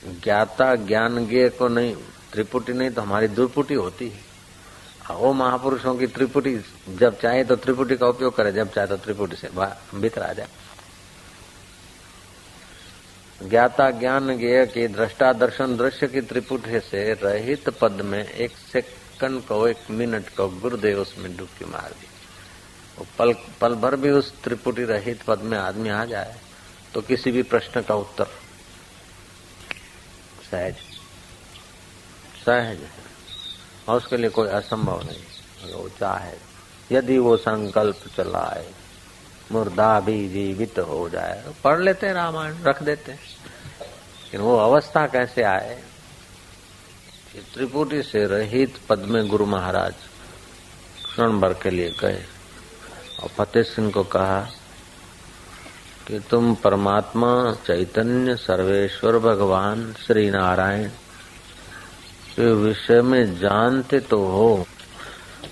ज्ञाता ज्ञान ज्ञेय को नहीं, त्रिपुटी नहीं तो हमारी दुर्पुटी होती है। वो महापुरुषों की त्रिपुटी, जब चाहे तो त्रिपुटी का उपयोग करे, जब चाहे तो त्रिपुटी से भीतर आ जाए। ज्ञाता ज्ञान ज्ञेय की दृष्टा दर्शन दृश्य की त्रिपुटी से रहित पद में एक सेकंड को, एक मिनट को गुरुदेव उसमें डुबकी मार दी। वो पल भर भी उस त्रिपुटी रहित पद में आदमी आ जाए तो किसी भी प्रश्न का उत्तर सहज सहज है, और उसके लिए कोई असंभव नहीं। अगर वो चाहे, यदि वो संकल्प चलाए, मुर्दा भी जीवित हो जाए, पढ़ लेते रामायण, रख देते। लेकिन वो अवस्था कैसे आए? त्रिपुटी से रहित पद में गुरु महाराज क्षण भर के लिए गए और फतेह सिंह को कहा कि तुम परमात्मा चैतन्य सर्वेश्वर भगवान श्री नारायण के विषय में जानते तो हो,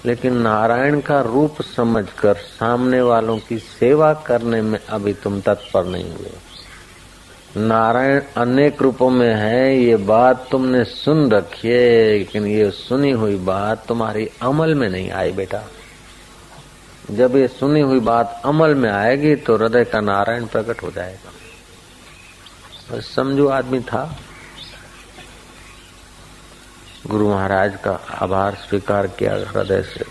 लेकिन नारायण का रूप समझकर सामने वालों की सेवा करने में अभी तुम तत्पर नहीं हुए। नारायण अनेक रूपों में है, ये बात तुमने सुन रखी है, लेकिन ये सुनी हुई बात तुम्हारी अमल में नहीं आई बेटा। जब ये सुनी हुई बात अमल में आएगी तो हृदय का नारायण प्रकट हो जाएगा। बस समझो आदमी था, गुरु महाराज का आभार स्वीकार किया, हृदय से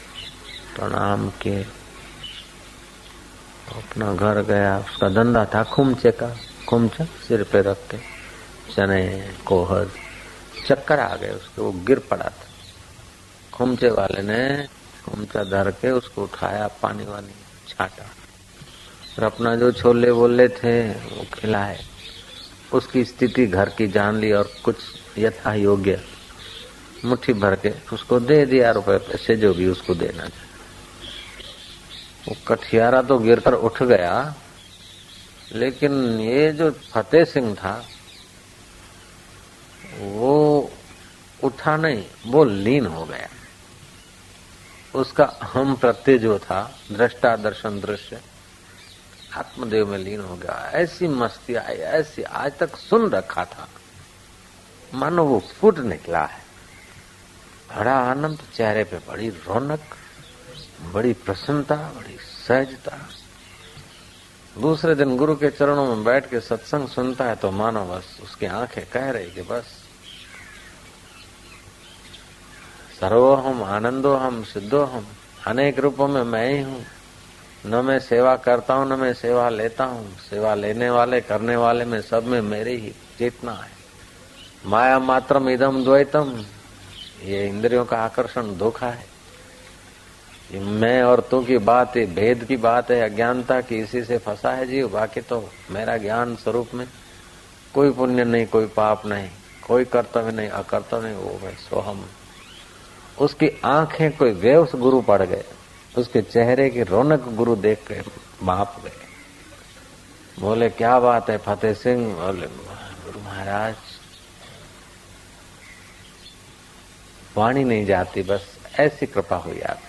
प्रणाम किए, अपना घर गया। उसका धंधा था खुमचे का, खुमचा सिर पे रख के चने कोहर, चक्कर आ गए उसके, वो गिर पड़ा था। खुमचे वाले ने खुमचा धर के उसको उठाया, पानी वानी छाटा और अपना जो छोले वोले थे वो खिलाए। उसकी स्थिति घर की जान ली और कुछ यथा योग्य मुट्ठी भर के उसको दे दिया, रुपए पैसे जो भी उसको देना चाहिए। वो कठियारा तो गिरकर उठ गया, लेकिन ये जो फतेह सिंह था वो उठा नहीं, वो लीन हो गया। उसका हम प्रत्यय जो था, दृष्टा दर्शन दृश्य, आत्मदेव में लीन हो गया। ऐसी मस्ती आई, ऐसी आज तक सुन रखा था, मानो वो फूट निकला है। बड़ा आनंद चेहरे पे, बड़ी रौनक, बड़ी प्रसन्नता, बड़ी सहजता। दूसरे दिन गुरु के चरणों में बैठ के सत्संग सुनता है तो मानो बस उसकी आंखें कह रही कि बस सर्वोहम आनंदोहम सिद्धोहम, अनेक रूपों में मैं ही हूँ। न मैं सेवा करता हूँ, न मैं सेवा लेता हूँ। सेवा लेने वाले करने वाले में सब में मेरी ही चेतना है। माया मात्रम इदम द्वैतम, ये इंद्रियों का आकर्षण धोखा है। ये मैं और तू की बात, ये भेद की बात है, अज्ञानता की, इसी से फंसा है जीव। बाकी तो मेरा ज्ञान स्वरूप में कोई पुण्य नहीं, कोई पाप नहीं, कोई कर्तव्य नहीं, अकर्तव्य नहीं, वो मैं सोहम। उसकी आंखें कोई वे उस गुरु पड़ गए, उसके चेहरे की रौनक गुरु देख के बाप गए। बोले क्या बात है फतेह सिंह? बोले गुरु महाराज वाणी नहीं जाती, बस ऐसी कृपा हुई आप।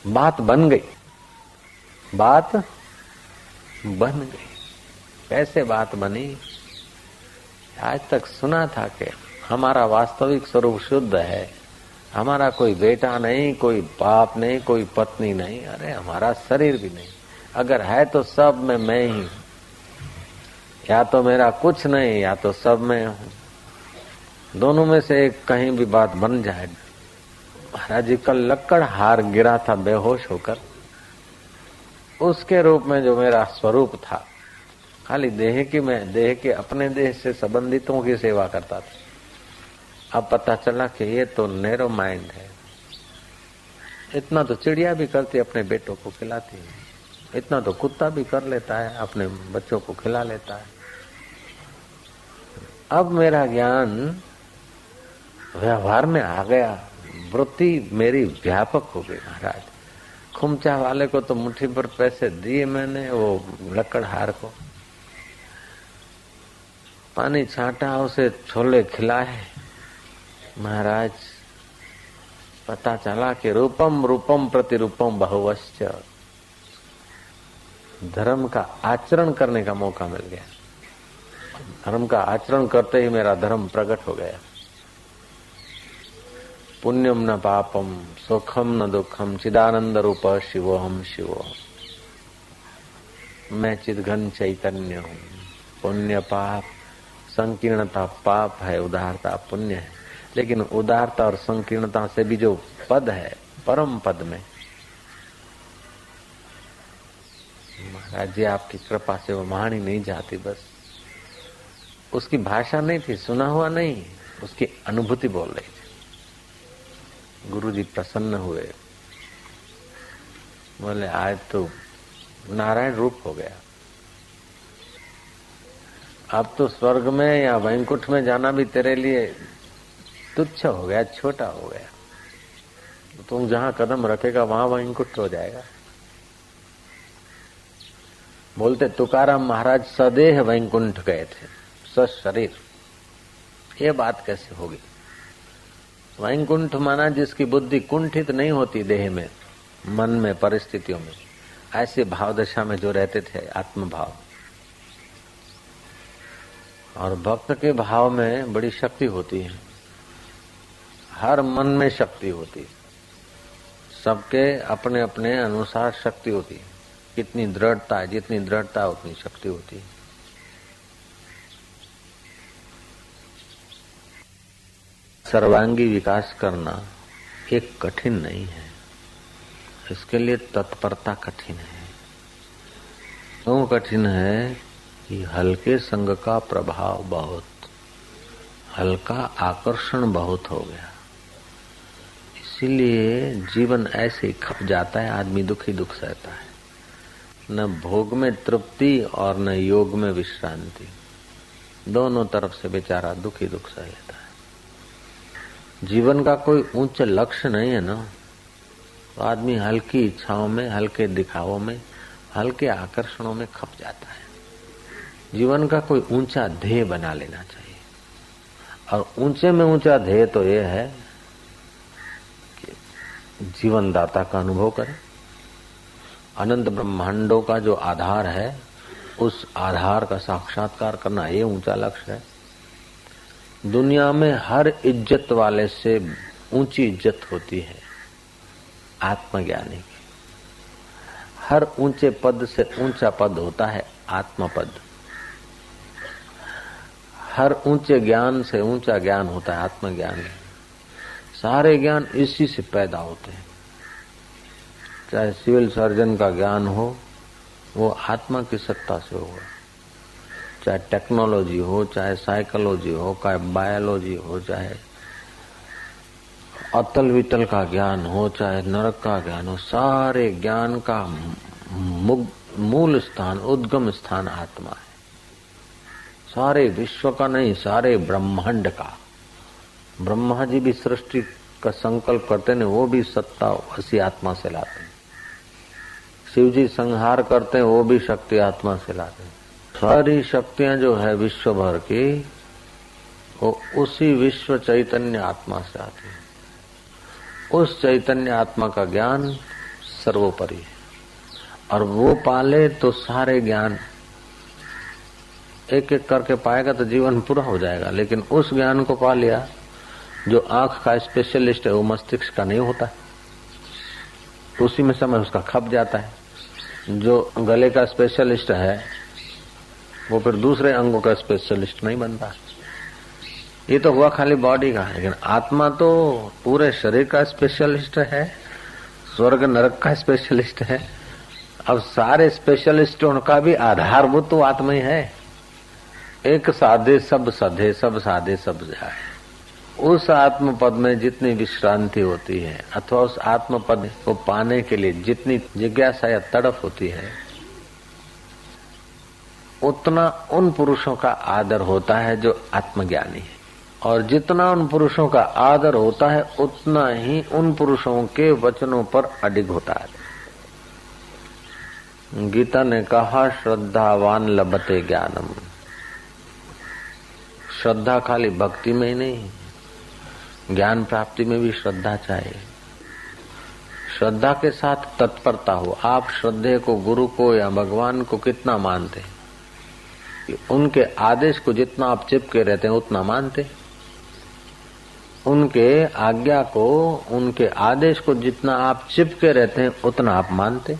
बात बन गई, बात बन गई। कैसे बात बनी? आज तक सुना था कि हमारा वास्तविक स्वरूप शुद्ध है, हमारा कोई बेटा नहीं, कोई बाप नहीं, कोई पत्नी नहीं, अरे हमारा शरीर भी नहीं। अगर है तो सब में मैं ही हूं, या तो मेरा कुछ नहीं, या तो सब में हूं। दोनों में से एक कहीं भी बात बन जाए। महाराज जी का लक्कड़ हार गिरा था बेहोश होकर, उसके रूप में जो मेरा स्वरूप था, खाली देह की, मैं देह के अपने देह से संबंधितों की सेवा करता था। अब पता चला कि ये तो नैरो माइंड है। इतना तो चिड़िया भी करती, अपने बेटों को खिलाती है। इतना तो कुत्ता भी कर लेता है, अपने बच्चों को खिला लेता है। अब मेरा ज्ञान व्यवहार में आ गया, वृत्ति मेरी व्यापक हो गई। महाराज खुमचा वाले को तो मुट्ठी भर पैसे दिए मैंने, वो लकड़हार को पानी छाटा, उसे छोले खिलाए। महाराज पता चला कि रूपम रूपम प्रतिरूपम बहुवश्च, धर्म का आचरण करने का मौका मिल गया। धर्म का आचरण करते ही मेरा धर्म प्रकट हो गया। पुण्यम न पापम सुखम न दुखम चिदानंद रूप शिवोहम शिवोहम। मैं चिदघन चैतन्य हूँ। पुण्य पाप संकीर्णता पाप है, उदारता पुण्य है। लेकिन उदारता और संकीर्णता से भी जो पद है परम पद में, महाराज जी आपकी कृपा से वो वाणी नहीं जाती। बस उसकी भाषा नहीं थी, सुना हुआ नहीं, उसकी अनुभूति बोल रही थी। गुरु जी प्रसन्न हुए, बोले आज तो नारायण रूप हो गया। अब तो स्वर्ग में या वैकुंठ में जाना भी तेरे लिए तुच्छ हो गया, छोटा हो गया। तुम जहां कदम रखेगा वहां वैकुंठ हो जाएगा। बोलते तुकाराम महाराज सदेह वैकुंठ गए थे, सशरीर। ये बात कैसे होगी? वैकुंठ माना जिसकी बुद्धि कुंठित नहीं होती देह में, मन में, परिस्थितियों में। ऐसे भाव दशा में जो रहते थे, आत्म भाव। और भक्त के भाव में बड़ी शक्ति होती है। हर मन में शक्ति होती है, सबके अपने अपने अनुसार शक्ति होती है। कितनी दृढ़ता है, जितनी दृढ़ता उतनी शक्ति होती है। सर्वांगी विकास करना एक कठिन नहीं है, इसके लिए तत्परता कठिन है। क्यों कठिन है कि हल्के संग का प्रभाव बहुत, हल्का आकर्षण बहुत हो गया। इसीलिए जीवन ऐसे ही खप जाता है, आदमी दुखी दुख सहता है। न भोग में तृप्ति और न योग में विश्रांति, दोनों तरफ से बेचारा दुखी दुख सह लेता है। जीवन का कोई उच्च लक्ष्य नहीं है ना, तो आदमी हल्की इच्छाओं में, हल्के दिखावों में, हल्के आकर्षणों में खप जाता है। जीवन का कोई ऊंचा ध्येय बना लेना चाहिए। और ऊंचे में ऊंचा ध्येय तो ये है कि जीवन दाता का अनुभव करें। अनंत ब्रह्मांडों का जो आधार है, उस आधार का साक्षात्कार करना, ये ऊंचा लक्ष्य है। दुनिया में हर इज्जत वाले से ऊंची इज्जत होती है आत्मज्ञानी की। हर ऊंचे पद से ऊंचा पद होता है आत्मपद। हर ऊंचे ज्ञान से ऊंचा ज्ञान होता है आत्मज्ञान। सारे ज्ञान इसी से पैदा होते हैं। चाहे सिविल सर्जन का ज्ञान हो, वो आत्मा की सत्ता से होगा। चाहे टेक्नोलॉजी हो, चाहे साइकोलॉजी हो, चाहे बायोलॉजी हो, चाहे अतल वितल का ज्ञान हो, चाहे नरक का ज्ञान हो, सारे ज्ञान का मूल स्थान, उद्गम स्थान आत्मा है। सारे विश्व का नहीं, सारे ब्रह्मांड का। ब्रह्मा जी भी सृष्टि का संकल्प करते ने, वो भी सत्ता उसी आत्मा से लाते हैं। शिव जी संहार करते हैं, वो भी शक्ति आत्मा से लाते हैं। सारी शक्तियां जो है विश्व भर की, वो उसी विश्व चैतन्य आत्मा से आती है। उस चैतन्य आत्मा का ज्ञान सर्वोपरि है, और वो पाले तो सारे ज्ञान एक एक करके पाएगा तो जीवन पूरा हो जाएगा। लेकिन उस ज्ञान को पा लिया, जो आंख का स्पेशलिस्ट है वो मस्तिष्क का नहीं होता, तो उसी में समय उसका खप जाता है। जो गले का स्पेशलिस्ट है वो फिर दूसरे अंगों का स्पेशलिस्ट नहीं बनता। ये तो हुआ खाली बॉडी का, लेकिन आत्मा तो पूरे शरीर का स्पेशलिस्ट है, स्वर्ग नरक का स्पेशलिस्ट है। अब सारे स्पेशलिस्टों का भी आधारभूत तो आत्मा ही है। एक साधे सब सधे, सब साधे सब जाए। उस आत्म पद में जितनी विश्रांति होती है, अथवा उस आत्म पद को पाने के लिए जितनी जिज्ञासा या तड़प होती है, उतना उन पुरुषों का आदर होता है जो आत्मज्ञानी है। और जितना उन पुरुषों का आदर होता है, उतना ही उन पुरुषों के वचनों पर अडिग होता है। गीता ने कहा, श्रद्धावान लभते ज्ञानम। श्रद्धा खाली भक्ति में ही नहीं, ज्ञान प्राप्ति में भी श्रद्धा चाहिए। श्रद्धा के साथ तत्परता हो। आप श्रद्धे को, गुरु को या भगवान को कितना मानते हैं? कि उनके आदेश को जितना आप चिपके रहते हैं उतना मानते, उनके आज्ञा को, उनके आदेश को जितना आप चिपके रहते हैं उतना आप मानते।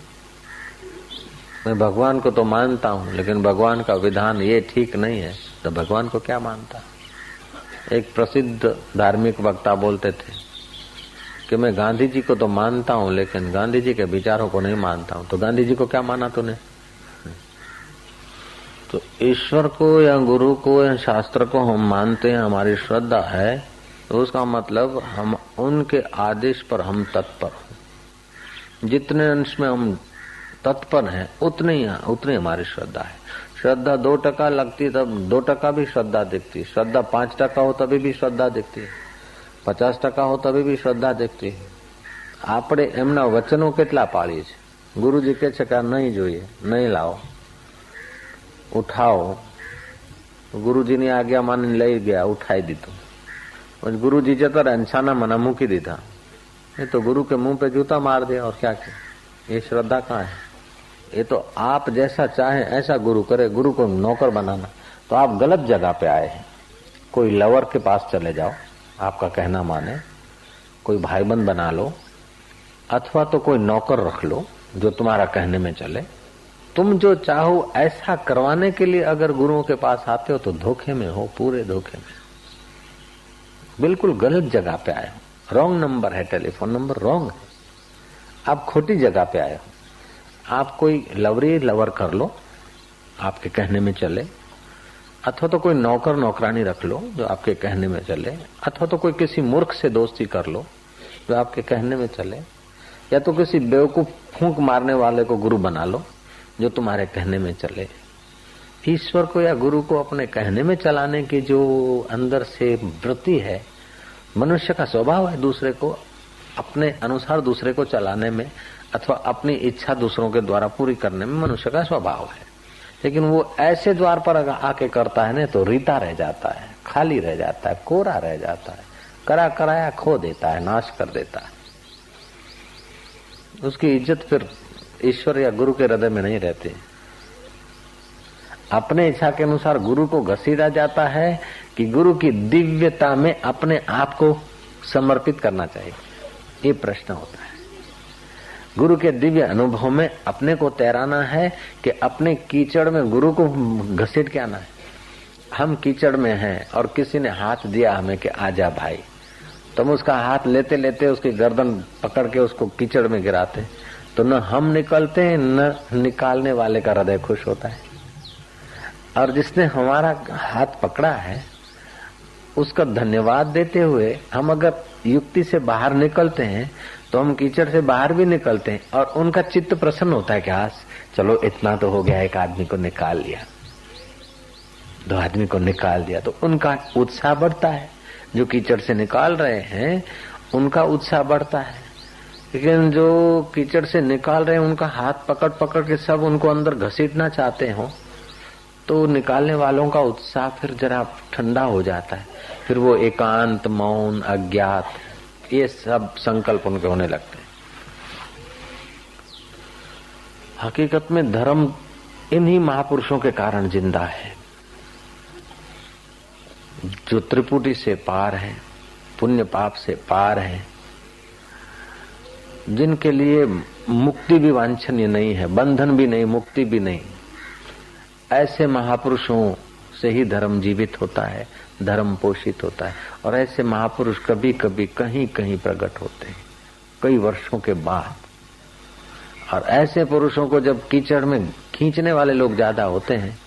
मैं भगवान को तो मानता हूँ, लेकिन भगवान का विधान ये ठीक नहीं है, तो भगवान को क्या मानता। एक प्रसिद्ध धार्मिक वक्ता बोलते थे कि मैं गांधी जी को तो मानता हूँ, लेकिन गांधी जी के विचारों को नहीं मानता हूँ। तो गांधी जी को क्या माना तूने? तो ईश्वर को या गुरु को या शास्त्र को हम मानते हैं, हमारी श्रद्धा है, तो उसका मतलब हम उनके आदेश पर हम तत्पर हैं। जितने अंश में हम तत्पर हैं उतनी हमारी श्रद्धा है। श्रद्धा 2% लगती तब 2% भी श्रद्धा दिखती है। श्रद्धा 5% हो तभी भी श्रद्धा दिखती है। 50% हो तभी भी श्रद्धा दिखती है। આપણે એમના વચનો કેટલા પાળીએ છીએ? ગુરુજી કહે છે કે નહીં જોઈએ, નહીં લાવો, ઉઠાવો, ગુરુજીની આજ્ઞા માનીને લઈ ગયા, ઉઠાઈ દીધું। गुरुजी जता अंछाना मना मूकी दीधा, ये तो गुरु के मुंह पे जूता मार दिया। और क्या किया? ये श्रद्धा कहाँ है? ये तो आप जैसा चाहे ऐसा गुरु करे, गुरु को नौकर बनाना। तो आप गलत जगह पे आए हैं। कोई लवर के पास चले जाओ, आपका कहना माने, कोई भाईबंद बना लो, अथवा तो कोई नौकर रख लो जो तुम्हारा कहने में चले। तुम जो चाहो ऐसा करवाने के लिए अगर गुरुओं के पास आते हो तो धोखे में हो, पूरे धोखे में। बिल्कुल गलत जगह पे आए हो। रॉन्ग नंबर है, टेलीफोन नंबर रॉन्ग है, आप खोटी जगह पे आए हो। आप कोई लवर कर लो, आपके कहने में चले, अथवा तो कोई नौकर नौकरानी रख लो जो आपके कहने में चले, अथवा तो कोई किसी मूर्ख से दोस्ती कर लो जो आपके कहने में चले, या तो किसी बेवकूफ फूंक मारने वाले को गुरु बना लो जो तुम्हारे कहने में चले। ईश्वर को या गुरु को अपने कहने में चलाने की जो अंदर से वृत्ति है, मनुष्य का स्वभाव है दूसरे को अपने अनुसार दूसरे को चलाने में अथवा अपनी इच्छा दूसरों के द्वारा पूरी करने में मनुष्य का स्वभाव है। लेकिन वो ऐसे द्वार पर आके करता है ना तो रीता रह जाता है, खाली रह जाता है, कोरा रह जाता है, कराया खो देता है, नाश कर देता है। उसकी इज्जत फिर ईश्वर या गुरु के हृदय में नहीं रहती। अपने इच्छा के अनुसार गुरु को घसीटा जाता है कि गुरु की दिव्यता में अपने आप को समर्पित करना चाहिए, ये प्रश्न होता है। गुरु के दिव्य अनुभव में अपने को तैराना है कि अपने कीचड़ में गुरु को घसीट के आना है। हम कीचड़ में हैं और किसी ने हाथ दिया हमें कि आजा भाई, तो हम उसका हाथ लेते लेते उसकी गर्दन पकड़ के उसको कीचड़ में गिराते, तो न हम निकलते हैं न निकालने वाले का हृदय खुश होता है। और जिसने हमारा हाथ पकड़ा है उसका धन्यवाद देते हुए हम अगर युक्ति से बाहर निकलते हैं तो हम कीचड़ से बाहर भी निकलते हैं और उनका चित्त प्रसन्न होता है कि हाँ चलो इतना तो हो गया, एक आदमी को निकाल लिया, 2 आदमी को निकाल दिया, तो उनका उत्साह बढ़ता है। जो कीचड़ से निकाल रहे हैं उनका उत्साह बढ़ता है, लेकिन जो कीचड़ से निकाल रहे हैं उनका हाथ पकड़ पकड़ के सब उनको अंदर घसीटना चाहते हो तो निकालने वालों का उत्साह फिर जरा ठंडा हो जाता है। फिर वो एकांत, मौन, अज्ञात, ये सब संकल्प उनके होने लगते हैं। हकीकत में धर्म इन्हीं महापुरुषों के कारण जिंदा है जो त्रिपुटी से पार है, पुण्य पाप से पार है, जिनके लिए मुक्ति भी वांछनीय नहीं है, बंधन भी नहीं, मुक्ति भी नहीं। ऐसे महापुरुषों से ही धर्म जीवित होता है, धर्म पोषित होता है। और ऐसे महापुरुष कभी कभी कहीं कहीं प्रकट होते हैं, कई वर्षों के बाद। और ऐसे पुरुषों को जब कीचड़ में खींचने वाले लोग ज्यादा होते हैं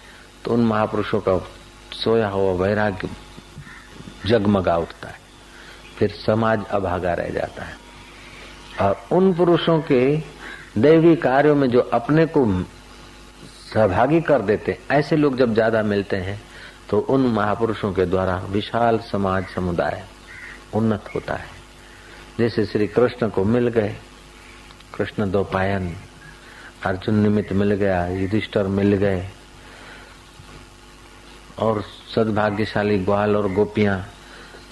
तो उन महापुरुषों का सोया हुआ वैराग्य जगमगा उठता है, फिर समाज अभागा रह जाता है। और उन पुरुषों के दैवी कार्यों में जो अपने को सहभागी कर देते, ऐसे लोग जब ज्यादा मिलते हैं तो उन महापुरुषों के द्वारा विशाल समाज समुदाय उन्नत होता है। जैसे श्री कृष्ण को मिल गए, कृष्ण द्वैपायन, अर्जुन निमित्त मिल गया, युधिष्ठिर मिल गए, और सद्भाग्यशाली ग्वाल और गोपियां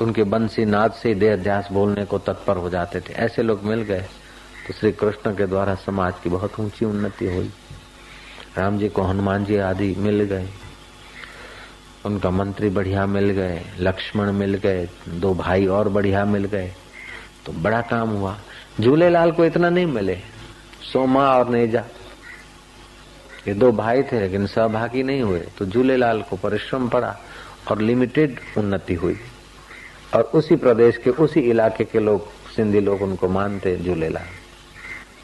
उनके बंसी नाद से देह अध्यास बोलने को तत्पर हो जाते थे। ऐसे लोग मिल गए तो श्री कृष्ण के द्वारा समाज की बहुत ऊंची उन्नति हुई। राम जी को हनुमान जी आदि मिल गए, उनका मंत्री बढ़िया मिल गए, लक्ष्मण मिल गए, 2 भाई और बढ़िया मिल गए, तो बड़ा काम हुआ। झूलेलाल को इतना नहीं मिले, सोमा और नेजा ये 2 भाई थे लेकिन सहभागी नहीं हुए, तो झूलेलाल को परिश्रम पड़ा और लिमिटेड उन्नति हुई। और उसी प्रदेश के उसी इलाके के लोग, सिंधी लोग उनको मानते झूलेलाल।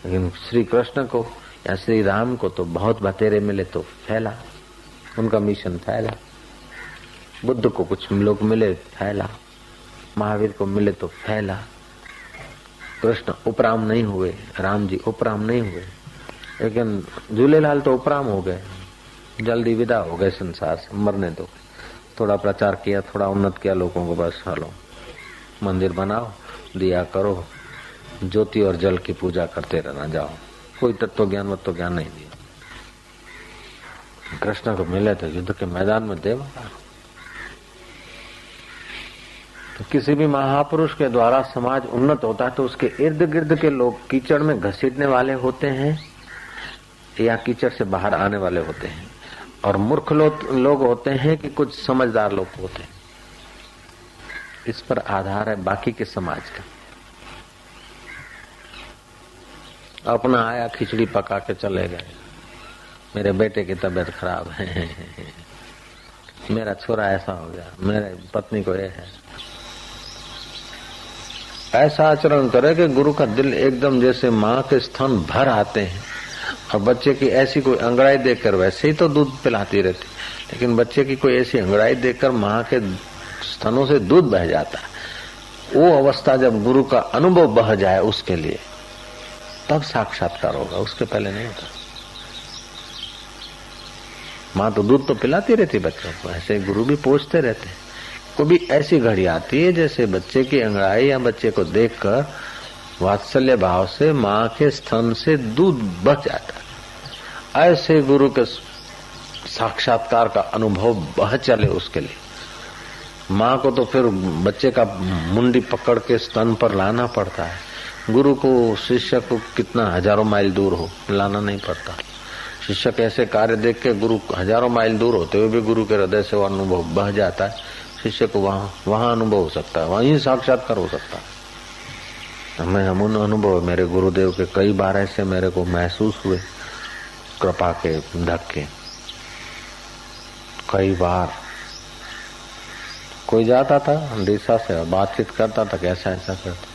लेकिन श्री कृष्ण को या श्री राम को तो बहुत बतेरे मिले तो फैला, उनका मिशन फैला। बुद्ध को कुछ लोग मिले, फैला। महावीर को मिले तो फैला। कृष्ण उपराम नहीं हुए, राम जी उपराम नहीं हुए, लेकिन झूलेलाल तो उपराम हो गए, जल्दी विदा हो गए संसार से, मरने दो। थोड़ा प्रचार किया, थोड़ा उन्नत किया लोगों को, बस हलो मंदिर बनाओ, दिया करो, ज्योति और जल की पूजा करते रहना, जाओ। कोई तत्व ज्ञान वत्व ज्ञान नहीं दिया। कृष्ण को मिले तो युद्ध के मैदान में देव। तो किसी भी महापुरुष के द्वारा समाज उन्नत होता है तो उसके इर्द गिर्द के लोग कीचड़ में घसीटने वाले होते हैं या कीचड़ से बाहर आने वाले होते हैं, और मूर्ख लोग होते हैं कि कुछ समझदार लोग होते हैं। इस पर आधार है बाकी के समाज का। अपना आया खिचड़ी पका के चले गए, मेरे बेटे की तबीयत खराब है, मेरा छोरा ऐसा हो गया, मेरे पत्नी को ये है। ऐसा आचरण करे कि गुरु का दिल एकदम जैसे माँ के स्तन भर आते हैं। और बच्चे की ऐसी कोई अंगड़ाई देखकर, वैसे ही तो दूध पिलाती रहती, लेकिन बच्चे की कोई ऐसी अंगड़ाई देखकर माँ के स्तनों से दूध बह जाता है। वो अवस्था जब गुरु का अनुभव बह जाए उसके लिए, तब साक्षात्कार होगा, उसके पहले नहीं होता। माँ तो दूध तो पिलाती रहती बच्चों को, ऐसे गुरु भी पूछते रहते हैं। कभी ऐसी घड़ी आती है जैसे बच्चे की अंगड़ाई या बच्चे को देखकर वात्सल्य भाव से माँ के स्तन से दूध बह जाता है। ऐसे गुरु के साक्षात्कार का अनुभव बह चले उसके लिए। माँ को तो फिर बच्चे का मुंडी पकड़ के स्तन पर लाना पड़ता है, गुरु को शिष्य को कितना हजारों माइल दूर हो लाना नहीं पड़ता। शिष्य के ऐसे कार्य देख के गुरु हजारों माइल दूर होते हुए भी गुरु के हृदय से वो अनुभव बह जाता है। शिष्य को वहां अनुभव हो सकता है, वहीं साक्षात्कार हो सकता है। मैं अमून अनुभव मेरे गुरुदेव के कई बार ऐसे मेरे को महसूस हुए, कृपा के धक्के। कई बार कोई जाता था डीसा से बातचीत करता था, कैसा ऐसा करता,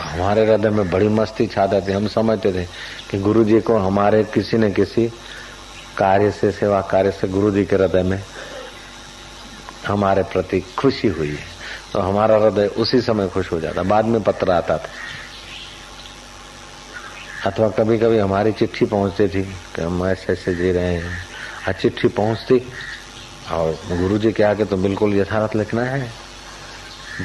हमारे हृदय में बड़ी मस्ती छा जाती। हम समझते थे कि गुरु जी को हमारे किसी न किसी कार्य से, सेवा कार्य से गुरु जी के हृदय में हमारे प्रति खुशी हुई है, तो हमारा हृदय उसी समय खुश हो जाता। बाद में पत्र आता था, अथवा कभी कभी हमारी चिट्ठी पहुंचती थी कि हम ऐसे ऐसे जी रहे हैं। चिट्ठी पहुंचती और गुरु जी के आगे तो बिल्कुल यथार्थ लिखना है।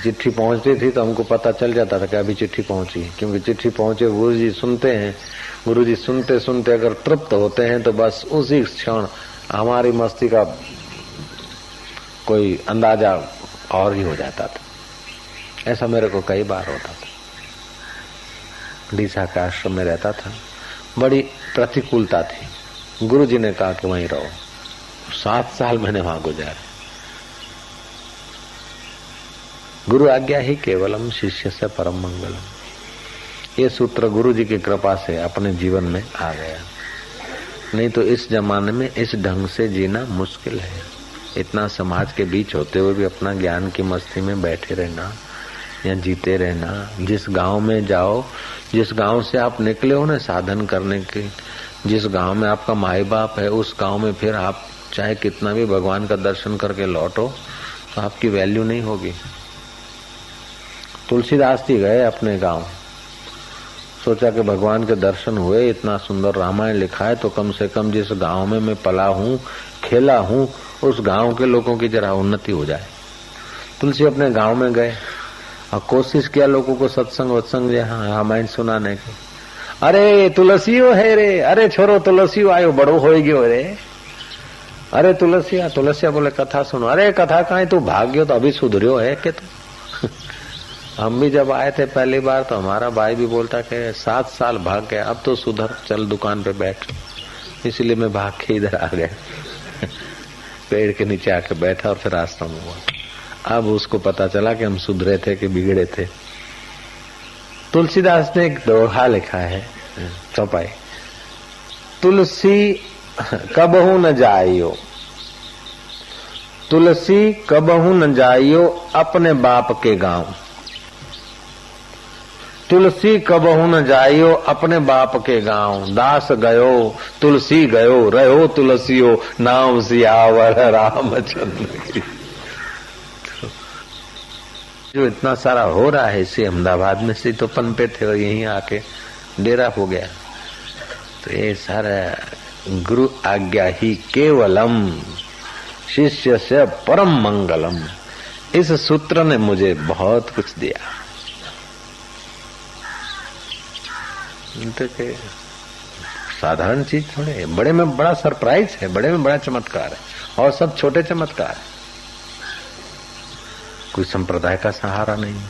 चिट्ठी पहुंचती थी तो हमको पता चल जाता था कि अभी चिट्ठी पहुंची, क्योंकि चिट्ठी पहुंचे गुरु जी सुनते हैं। गुरु जी सुनते सुनते अगर तृप्त होते हैं तो बस उसी क्षण हमारी मस्ती का कोई अंदाजा और ही हो जाता था। ऐसा मेरे को कई बार होता था। डीसा के आश्रम में रहता था, बड़ी प्रतिकूलता थी। गुरु जी ने कहा कि वहीं रहो। 7 साल मैंने वहां गुजारे। गुरु आज्ञा ही केवलम शिष्य से परम मंगलम। ये सूत्र गुरु जी की कृपा से अपने जीवन में आ गया। नहीं तो इस जमाने में इस ढंग से जीना मुश्किल है। इतना समाज के बीच होते हुए भी अपना ज्ञान की मस्ती में बैठे रहना या जीते रहना। जिस गांव में जाओ, जिस गांव से आप निकले हो ना साधन करने के, जिस गांव में आपका माई बाप है, उस गांव में फिर आप चाहे कितना भी भगवान का दर्शन करके लौटो तो आपकी वैल्यू नहीं होगी। तुलसीदास जी गए अपने गांव, सोचा कि भगवान के दर्शन हुए, इतना सुंदर रामायण लिखा है, तो कम से कम जिस गांव में मैं पला हूँ, खेला हूँ, उस गांव के लोगों की जरा उन्नति हो जाए। तुलसी अपने गांव में गए और कोशिश किया लोगों को सत्संग वत्संग रामायण सुनाने की। अरे तुलसियो है रे, अरे छोरो तुलसियो आयो, बड़ो हो गयो रे। अरे तुलसिया बोले कथा सुनो। अरे कथा कहीं तू भाग गयो तो अभी सुधरियो है कि तू। हम भी जब आए थे पहली बार तो हमारा भाई भी बोलता कि 7 साल भाग गया, अब तो सुधर, चल दुकान पे बैठ। इसलिए मैं भाग के इधर आ गया। पेड़ के नीचे आके बैठा और फिर आश्रम हुआ। अब उसको पता चला कि हम सुधरे थे कि बिगड़े थे। तुलसीदास ने एक दोहा लिखा है चौपाई, तुलसी कबहू न जाइयो, तुलसी कबहू न जाइयो अपने बाप के गांव, तुलसी कबहू न जाइयो अपने बाप के गांव, दास गयो तुलसी गयो रहो तुलसियो, नाम सियावर रामचंद्र की। जो इतना सारा हो रहा है इसे अहमदाबाद में से तो पनपे थे और यहीं आके डेरा हो गया। तो ये सारा गुरु आज्ञा ही केवलम शिष्य से परम मंगलम, इस सूत्र ने मुझे बहुत कुछ दिया। तो साधारण चीज थोड़े, बड़े में बड़ा सरप्राइज है, बड़े में बड़ा चमत्कार है और सब छोटे चमत्कार है। कोई संप्रदाय का सहारा नहीं,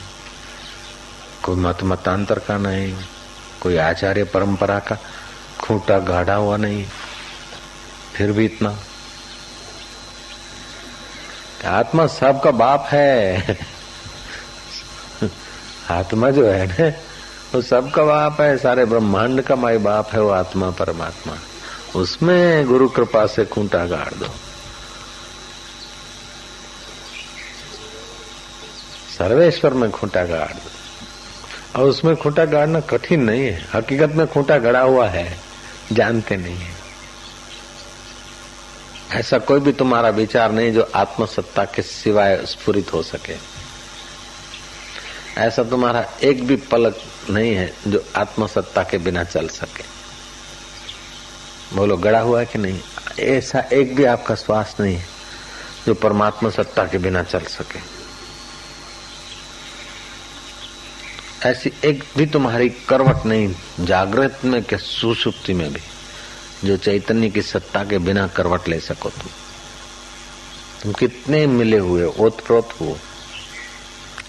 कोई मतांतर का नहीं, कोई आचार्य परंपरा का खूंटा गाढ़ा हुआ नहीं, फिर भी इतना। आत्मा सबका बाप है। आत्मा जो है ना वो सबका बाप है, सारे ब्रह्मांड का माई बाप है वो आत्मा परमात्मा। उसमें गुरु कृपा से खूंटा गाड़ दो। सर्वेश्वर में खूंटा गाड़ दो और उसमें खूंटा गाड़ना कठिन नहीं है। हकीकत में खूंटा गड़ा हुआ है, जानते नहीं है। ऐसा कोई भी तुम्हारा विचार नहीं जो आत्मसत्ता के सिवाय स्फुरित हो सके। ऐसा तुम्हारा एक भी पलक नहीं है जो आत्मसत्ता के बिना चल सके। बोलो गड़ा हुआ है कि नहीं? ऐसा एक भी आपका श्वास नहीं है जो परमात्मा सत्ता के बिना चल सके। ऐसी एक भी तुम्हारी करवट नहीं जागृत में के सुषुप्ति में भी जो चैतन्य की सत्ता के बिना करवट ले सको। तुम कितने मिले हुए हो, ओतप्रोत हो,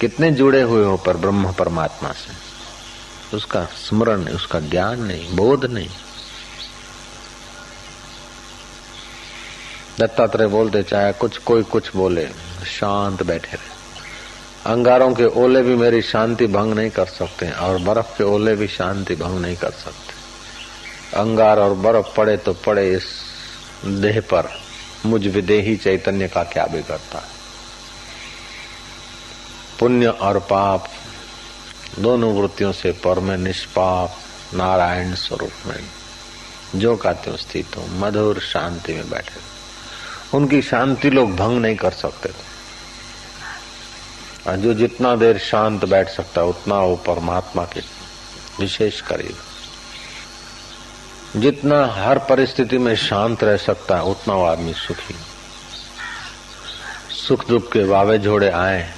कितने जुड़े हुए हो पर ब्रह्म परमात्मा से, उसका स्मरण नहीं, उसका ज्ञान नहीं, बोध नहीं। दत्तात्रेय बोलते चाहे कुछ कोई कुछ बोले, शांत बैठे रहे। अंगारों के ओले भी मेरी शांति भंग नहीं कर सकते और बर्फ के ओले भी शांति भंग नहीं कर सकते। अंगार और बर्फ पड़े तो पड़े, इस देह पर मुझ विदेही चैतन्य का क्या बिगड़ता। पुण्य और पाप दोनों वृत्तियों से पर में निष्पाप नारायण स्वरूप में जो का त्यों स्थित हो, मधुर शांति में बैठे। उनकी शांति लोग भंग नहीं कर सकते। और जो जितना देर शांत बैठ सकता है उतना वो परमात्मा के विशेष करीब। जितना हर परिस्थिति में शांत रह सकता है उतना वो आदमी सुखी। सुख दुख के वावे जोड़े आए,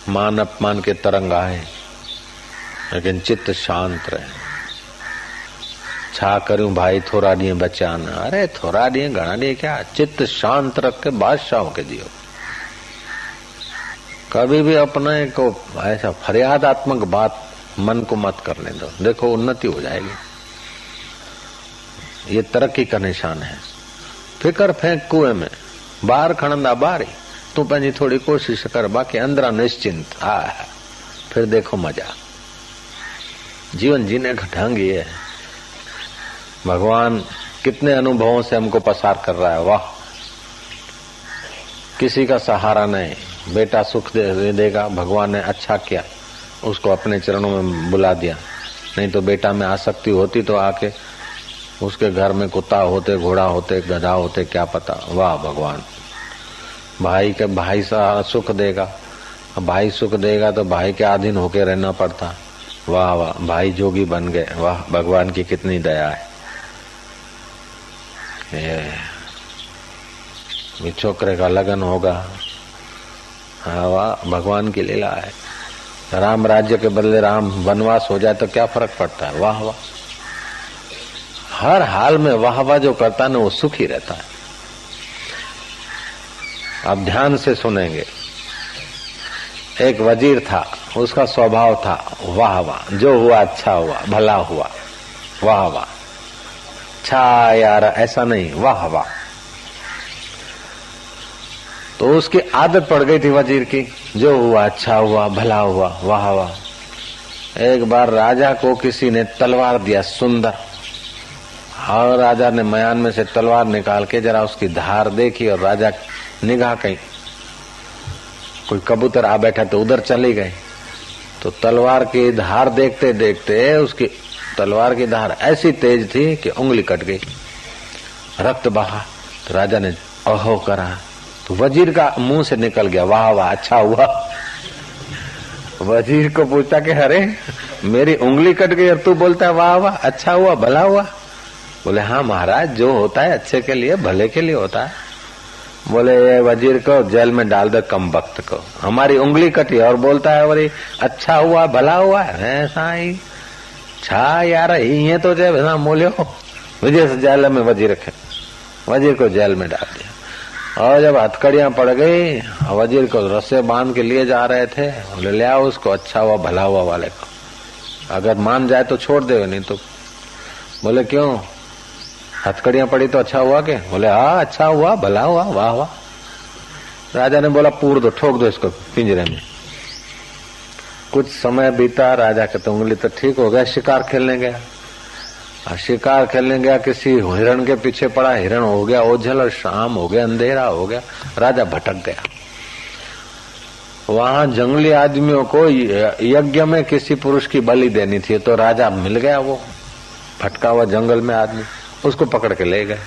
मान अपमान के तरंग आए, लेकिन चित्त शांत रहे। छा करूं भाई थोड़ा डी बचाना, अरे थोड़ा डी घना डी क्या, चित्त शांत रख के बादशाह होके जियो। कभी भी अपने को ऐसा फरियादात्मक बात मन को मत करने दो, देखो उन्नति हो जाएगी। ये तरक्की का निशान है। फिकर फेंक कुएं में, बाहर खणंदा बारी, तू पंहिंजी थोड़ी कोशिश कर, बाकी अंदरा निश्चिंत। फिर देखो मजा। जीवन जीने का ढंग ये है। भगवान कितने अनुभवों से हमको पसार कर रहा है। वाह, किसी का सहारा नहीं, बेटा सुख दे देगा, भगवान ने अच्छा किया, उसको अपने चरणों में बुला दिया। नहीं तो बेटा में आसक्ति होती तो आके उसके घर में कुत्ता होते, घोड़ा होते, गधा होते, क्या पता। वाह भगवान, भाई के भाई सा सुख देगा, भाई सुख देगा तो भाई के अधीन होके रहना पड़ता। वाह वाह, भाई जोगी बन गए। वाह, भगवान की कितनी दया है। ये छोकरे का लगन होगा, हाँ वाह, भगवान की लीला है। राम राज्य के बदले राम वनवास हो जाए तो क्या फर्क पड़ता है। वाह वाह, हर हाल में वाह वाह जो करता है ना वो सुखी रहता है। आप ध्यान से सुनेंगे। एक वजीर था, उसका स्वभाव था वाह वाह, जो हुआ अच्छा हुआ, भला हुआ, वाह वाह, अच्छा यार, ऐसा नहीं, वाह वाह। तो उसकी आदत पड़ गई थी वजीर की, जो हुआ अच्छा हुआ, भला हुआ, वाह वाह। एक बार राजा को किसी ने तलवार दिया सुंदर, और राजा ने मयान में से तलवार निकाल के जरा उसकी धार देखी, और राजा निगाह कहीं कोई कबूतर आ बैठा तो उधर चली गए। तो तलवार की धार देखते देखते उसकी तलवार की धार ऐसी तेज थी कि उंगली कट गई, रक्त बहा। तो राजा ने ओहो करा, तो वजीर का मुंह से निकल गया वाह वाह अच्छा हुआ। वजीर को पूछा कि अरे मेरी उंगली कट गई और तू बोलता है वाह वाह अच्छा हुआ, भला हुआ? बोले हाँ महाराज, जो होता है अच्छे के लिए, भले के लिए होता है। बोले ये वजीर को जेल में डाल दे, कम वक्त को, हमारी उंगली कटी और बोलता है वही अच्छा हुआ भला हुआ। ऐसा ही छा यार, ये तो जो मोलियो विजय से जेल में वजीर रखे, वजीर को जेल में डाल दिया। और जब हथकड़ियां पड़ गई, वजीर को रस्से बांध के लिए जा रहे थे, बोले ले आओ उसको अच्छा हुआ भला हुआ वाले को, अगर मान जाए तो छोड़ दे, नहीं तो। बोले क्यों, हथकड़ियां पड़ी तो अच्छा हुआ के? बोले हाँ अच्छा हुआ भला हुआ, वाह वाह। राजा ने बोला पूर दो, ठोक दो इसको पिंजरे में। कुछ समय बीता, राजा के तो उंगली तो ठीक हो गया, शिकार खेलने गया। शिकार खेलने गया, किसी हिरण के पीछे पड़ा, हिरण हो गया ओझल, और शाम हो गया, अंधेरा हो गया, राजा भटक गया। वहां जंगली आदमियों को यज्ञ में किसी पुरुष की बलि देनी थी, तो राजा मिल गया, वो भटका हुआ जंगल में आदमी, उसको पकड़ के ले गए।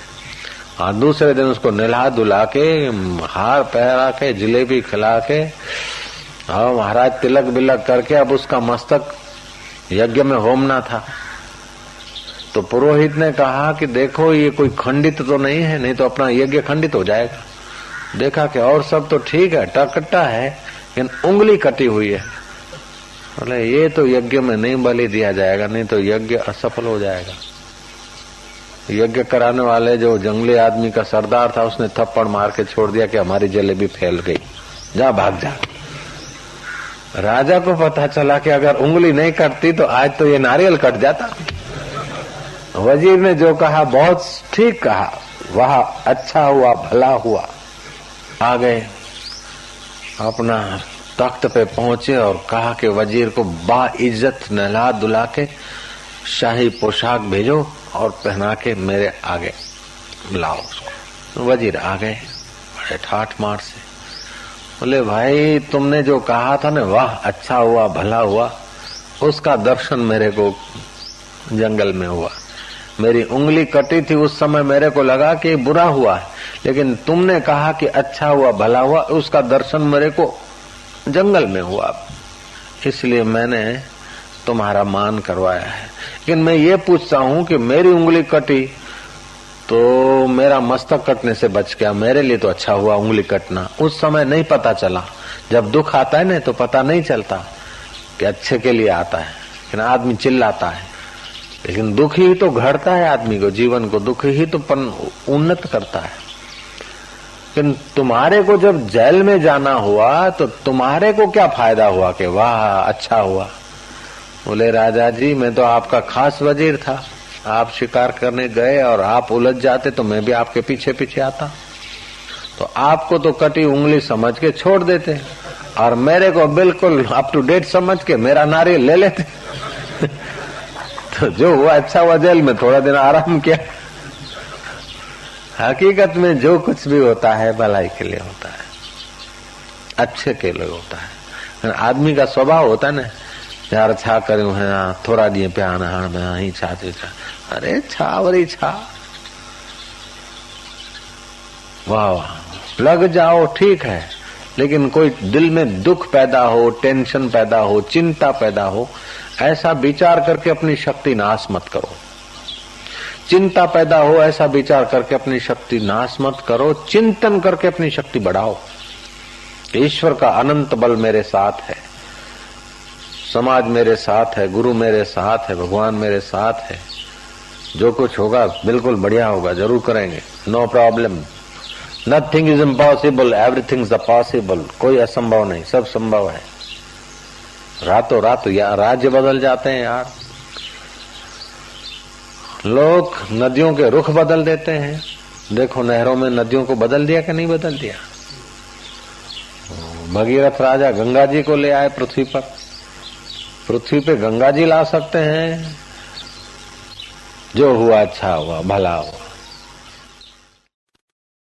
हाँ, दूसरे दिन उसको नहला धुला के, हार पहरा के, जलेबी खिला के, हाँ महाराज तिलक बिलक करके, अब उसका मस्तक यज्ञ में होमना था। तो पुरोहित ने कहा कि देखो ये कोई खंडित तो नहीं है, नहीं तो अपना यज्ञ खंडित हो जाएगा। देखा कि और सब तो ठीक है, टकटा है, लेकिन उंगली कटी हुई है। बोले ये तो यज्ञ में नहीं बलि दिया जाएगा, नहीं तो यज्ञ असफल हो जाएगा। यज्ञ कराने वाले जो जंगली आदमी का सरदार था, उसने थप्पड़ मार के छोड़ दिया कि हमारी जलेबी फैल गई, जा भाग जा। राजा को पता चला कि अगर उंगली नहीं कटती तो आज तो ये नारियल कट जाता। वजीर ने जो कहा बहुत ठीक कहा, वाह अच्छा हुआ भला हुआ। आ गए, अपना तख्त पे पहुंचे और कहा कि वजीर को बाइज्जत नहला धुला के शाही पोशाक भेजो और पहना के मेरे आगे लाओ उसको। वजीर आ गए बड़े ठाठ मार से, बोले भाई तुमने जो कहा था ना वाह अच्छा हुआ भला हुआ, उसका दर्शन मेरे को जंगल में हुआ। मेरी उंगली कटी थी, उस समय मेरे को लगा कि बुरा हुआ है, लेकिन तुमने कहा कि अच्छा हुआ भला हुआ, उसका दर्शन मेरे को जंगल में हुआ, इसलिए मैंने तुम्हारा मान करवाया है। लेकिन मैं ये पूछता हूँ कि मेरी उंगली कटी तो मेरा मस्तक कटने से बच गया, मेरे लिए तो अच्छा हुआ उंगली कटना। उस समय नहीं पता चला, जब दुख आता है ना तो पता नहीं चलता कि अच्छे के लिए आता है, लेकिन आदमी चिल्लाता है। लेकिन दुख ही तो घड़ता है आदमी को, जीवन को दुख ही तो उन्नत करता है। लेकिन तुम्हारे को जब जेल में जाना हुआ तो तुम्हारे को क्या फायदा हुआ कि वाह अच्छा हुआ? बोले राजा जी मैं तो आपका खास वजीर था, आप शिकार करने गए और आप उलझ जाते तो मैं भी आपके पीछे पीछे आता, तो आपको तो कटी उंगली समझ के छोड़ देते और मेरे को बिल्कुल अप टू डेट समझ के मेरा नारियल ले लेते। तो जो हुआ अच्छा हुआ, जेल में थोड़ा दिन आराम किया। हकीकत में जो कुछ भी होता है भलाई के लिए होता है, अच्छे के लिए होता है। आदमी का स्वभाव होता है ना, यार छा करूं है थोड़ा डी पिया हाण में ही छा थी छा, अरे छा वरी छा, वाह वाह लग जाओ ठीक है, लेकिन कोई दिल में दुख पैदा हो, टेंशन पैदा हो, चिंता पैदा हो, ऐसा विचार करके अपनी शक्ति नाश मत करो। चिंता पैदा हो ऐसा विचार करके अपनी शक्ति नाश मत करो, चिंतन करके अपनी शक्ति बढ़ाओ। ईश्वर का अनंत बल मेरे साथ है, समाज मेरे साथ है, गुरु मेरे साथ है, भगवान मेरे साथ है, जो कुछ होगा बिल्कुल बढ़िया होगा, जरूर करेंगे, no problem, nothing is impossible, everything is possible. कोई असंभव नहीं, सब संभव है। रातों रात यार राज्य बदल जाते हैं यार, लोग नदियों के रुख बदल देते हैं। देखो नहरों में नदियों को बदल दिया कि नहीं बदल दिया? भगीरथ राजा गंगा जी को ले आए पृथ्वी पर। पृथ्वी पे गंगा जी ला सकते हैं। जो हुआ अच्छा हुआ, भला हुआ।